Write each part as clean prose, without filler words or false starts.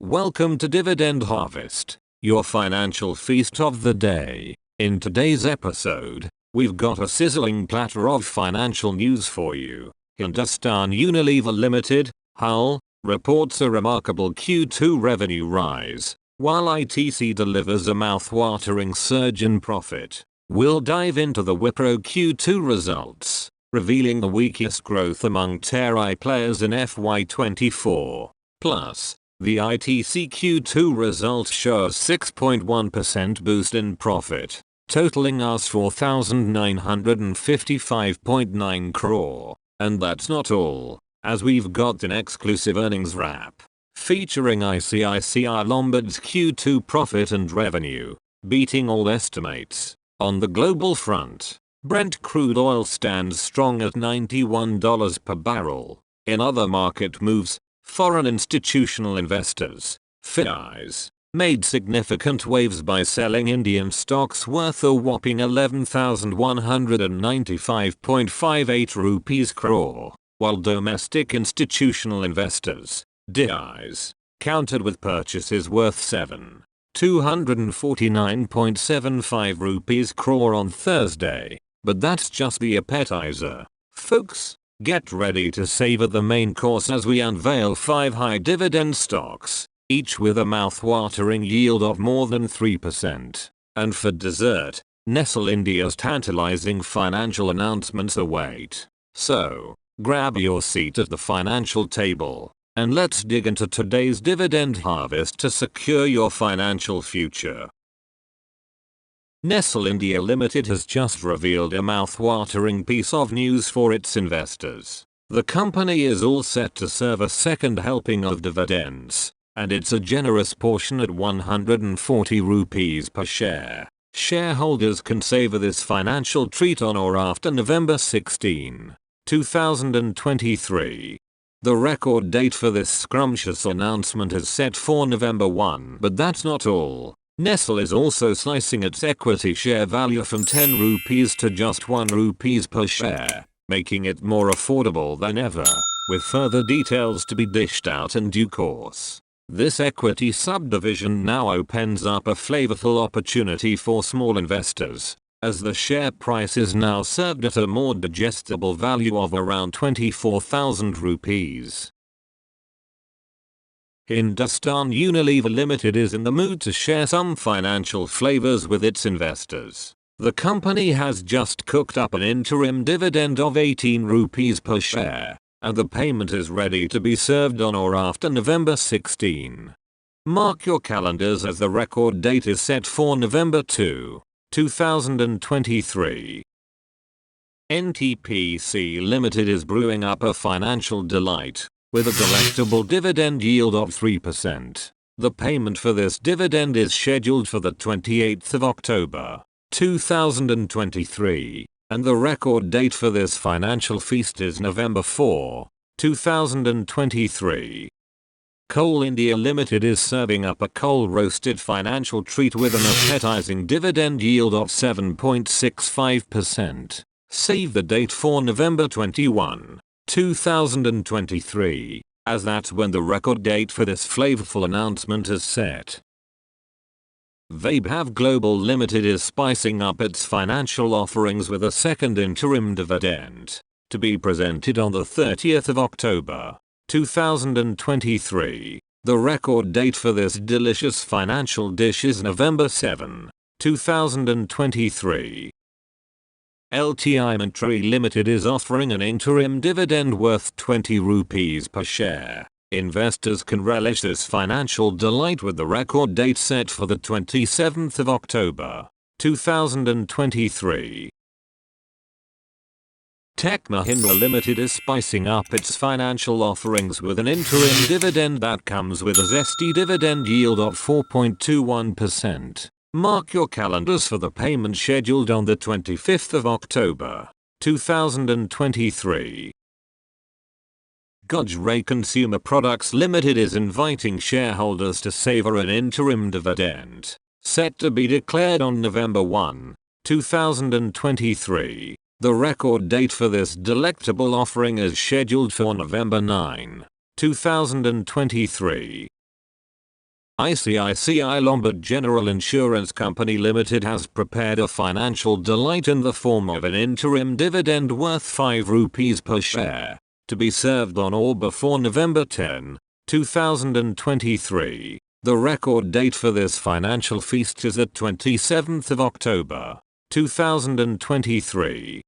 Welcome to Dividend Harvest, your financial feast of the day. In today's episode, we've got a sizzling platter of financial news for you. Hindustan Unilever Limited, HUL, reports a remarkable Q2 revenue rise, while ITC delivers a mouth-watering surge in profit. We'll dive into the Wipro Q2 results, revealing the weakest growth among TI players in FY24. Plus, the ITC Q2 results show a 6.1% boost in profit, totaling us 4,955.9 crore. And that's not all, as we've got an exclusive earnings wrap, featuring ICICI Lombard's Q2 profit and revenue, beating all estimates. On the global front, Brent crude oil stands strong at $91 per barrel. In other market moves, foreign institutional investors, FIIs, made significant waves by selling Indian stocks worth a whopping 11,195.58 rupees crore, while domestic institutional investors, DIs, countered with purchases worth 7,249.75 rupees crore on Thursday. But that's just the appetizer, folks. Get ready to savor the main course as we unveil 5 high dividend stocks, each with a mouth-watering yield of more than 3%. And for dessert, Nestle India's tantalizing financial announcements await. So, grab your seat at the financial table, and let's dig into today's dividend harvest to secure your financial future. Nestle India Limited has just revealed a mouth-watering piece of news for its investors. The company is all set to serve a second helping of dividends, and it's a generous portion at 140 rupees per share. Shareholders can savor this financial treat on or after November 16, 2023. The record date for this scrumptious announcement is set for November 1. But that's not all. Nestle is also slicing its equity share value from 10 rupees to just 1 rupees per share, making it more affordable than ever, with further details to be dished out in due course. This equity subdivision now opens up a flavorful opportunity for small investors, as the share price is now served at a more digestible value of around 24,000 rupees. Hindustan Unilever Limited is in the mood to share some financial flavors with its investors. The company has just cooked up an interim dividend of 18 rupees per share, and the payment is ready to be served on or after November 16. Mark your calendars as the record date is set for November 2, 2023. NTPC Limited is brewing up a financial delight, with a delectable dividend yield of 3%. The payment for this dividend is scheduled for the 28th of October, 2023, and the record date for this financial feast is November 4, 2023. Coal India Limited is serving up a coal-roasted financial treat with an appetizing dividend yield of 7.65%. Save the date for November 21. 2023, as that's when the record date for this flavorful announcement is set. Buyback Global Limited is spicing up its financial offerings with a second interim dividend, to be presented on the 30th of October, 2023. The record date for this delicious financial dish is November 7, 2023. LTI Monterey Limited is offering an interim dividend worth 20 rupees per share. Investors can relish this financial delight with the record date set for the 27th of October, 2023. Tech Mahindra Limited is spicing up its financial offerings with an interim dividend that comes with a zesty dividend yield of 4.21%. Mark your calendars for the payment scheduled on the 25th of October, 2023. Godrej Consumer Products Limited is inviting shareholders to savor an interim dividend, set to be declared on November 1, 2023. The record date for this delectable offering is scheduled for November 9, 2023. ICICI Lombard General Insurance Company Limited has prepared a financial delight in the form of an interim dividend worth 5 rupees per share, to be served on or before November 10, 2023. The record date for this financial feast is at 27th of October, 2023.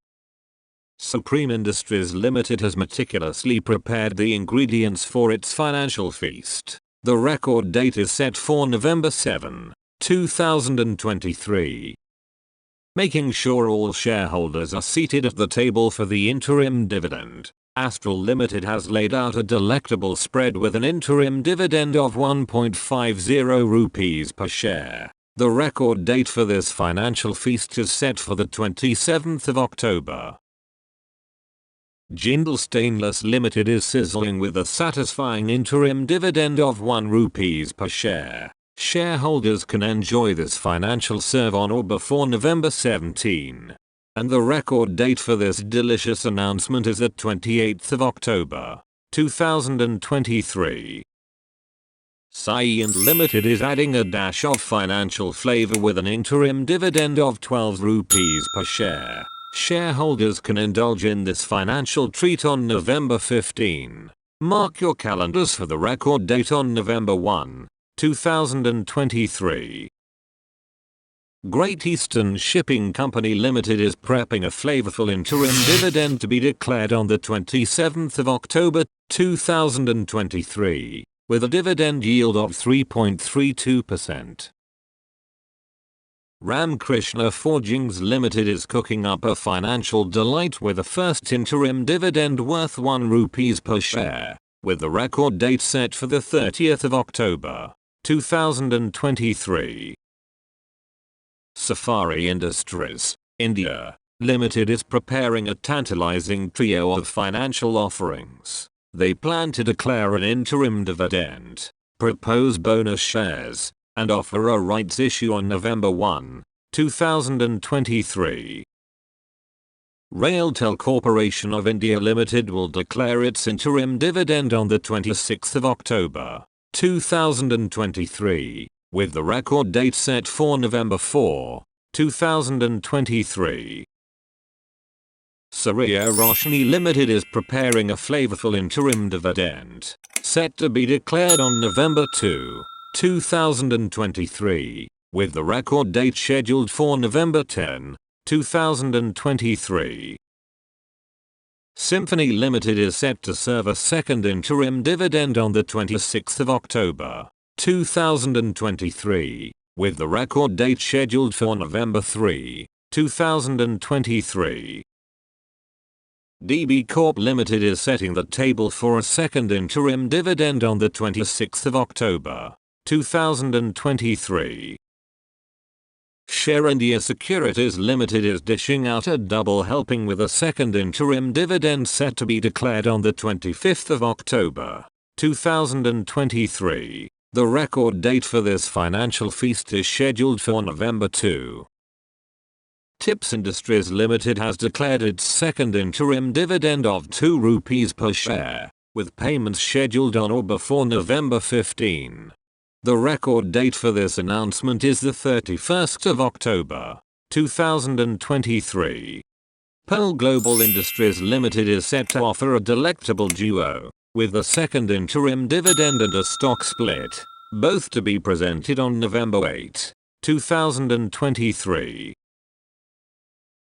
Supreme Industries Limited has meticulously prepared the ingredients for its financial feast. The record date is set for November 7, 2023. Making sure all shareholders are seated at the table for the interim dividend, Astral Limited has laid out a delectable spread with an interim dividend of 1.50 rupees per share. The record date for this financial feast is set for the 27th of October. Jindal Stainless Limited is sizzling with a satisfying interim dividend of 1 rupees per share. Shareholders can enjoy this financial serve on or before November 17. And the record date for this delicious announcement is at 28th of October, 2023. Cyient Limited is adding a dash of financial flavor with an interim dividend of 12 rupees per share. Shareholders can indulge in this financial treat on November 15. Mark your calendars for the record date on November 1, 2023. Great Eastern Shipping Company Limited is prepping a flavorful interim dividend to be declared on the 27th of October, 2023, with a dividend yield of 3.32%. Ramkrishna Forgings Limited is cooking up a financial delight with a first interim dividend worth 1 rupees per share, with the record date set for the 30th of October, 2023. Safari Industries, India, Limited is preparing a tantalizing trio of financial offerings. They plan to declare an interim dividend, propose bonus shares, and offer a rights issue on November 1, 2023. Railtel Corporation of India Limited will declare its interim dividend on the 26th of October, 2023, with the record date set for November 4, 2023. Surya Roshni Limited is preparing a flavorful interim dividend, set to be declared on November 2, 2023, with the record date scheduled for November 10, 2023. Symphony Limited is set to serve a second interim dividend on the 26th of October, 2023, with the record date scheduled for November 3, 2023. DB Corp Limited is setting the table for a second interim dividend on the 26th of October, 2023. Share India Securities Limited is dishing out a double helping with a second interim dividend set to be declared on the 25th of October, 2023. The record date for this financial feast is scheduled for November 2. Tips Industries Limited has declared its second interim dividend of 2 rupees per share, with payments scheduled on or before November 15. The record date for this announcement is the 31st of October, 2023. Pearl Global Industries Limited is set to offer a delectable duo, with a second interim dividend and a stock split, both to be presented on November 8, 2023.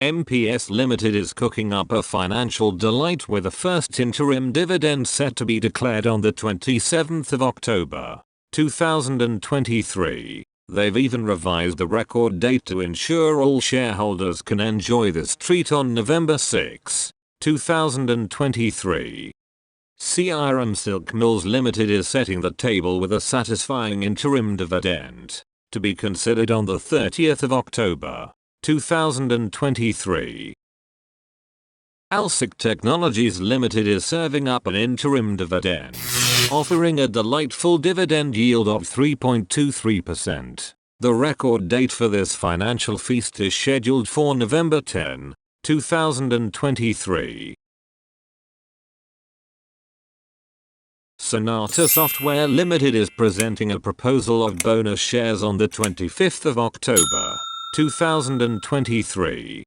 MPS Limited is cooking up a financial delight with a first interim dividend set to be declared on the 27th of October, 2023. They've even revised the record date to ensure all shareholders can enjoy this treat on November 6, 2023. CRM Silk Mills Limited is setting the table with a satisfying interim dividend, to be considered on the 30th of October, 2023. Alsic Technologies Limited is serving up an interim dividend, offering a delightful dividend yield of 3.23%. The record date for this financial feast is scheduled for November 10, 2023. Sonata Software Limited is presenting a proposal of bonus shares on the 25th of October, 2023.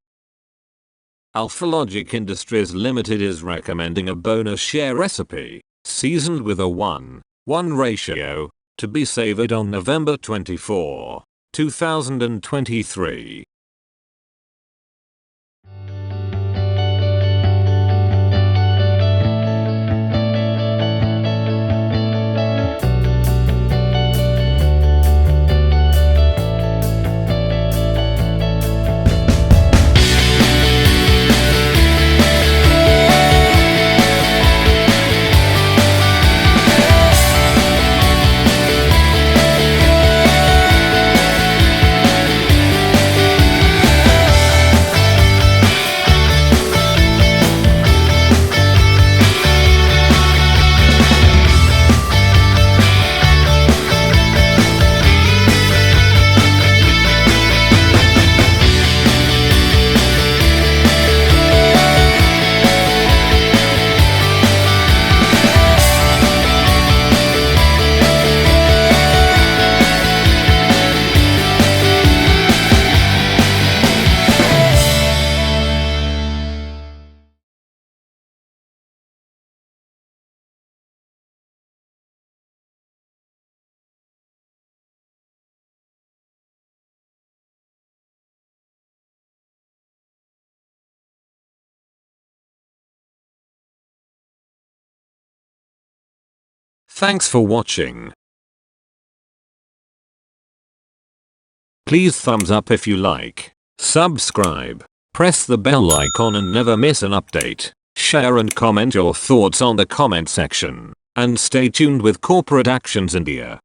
Alphalogic Industries Limited is recommending a bonus share recipe, seasoned with a 1:1 ratio, to be savored on November 24, 2023. Thanks for watching. Please thumbs up if you like, subscribe, press the bell icon and never miss an update, share and comment your thoughts on the comment section, and stay tuned with Corporate Actions India.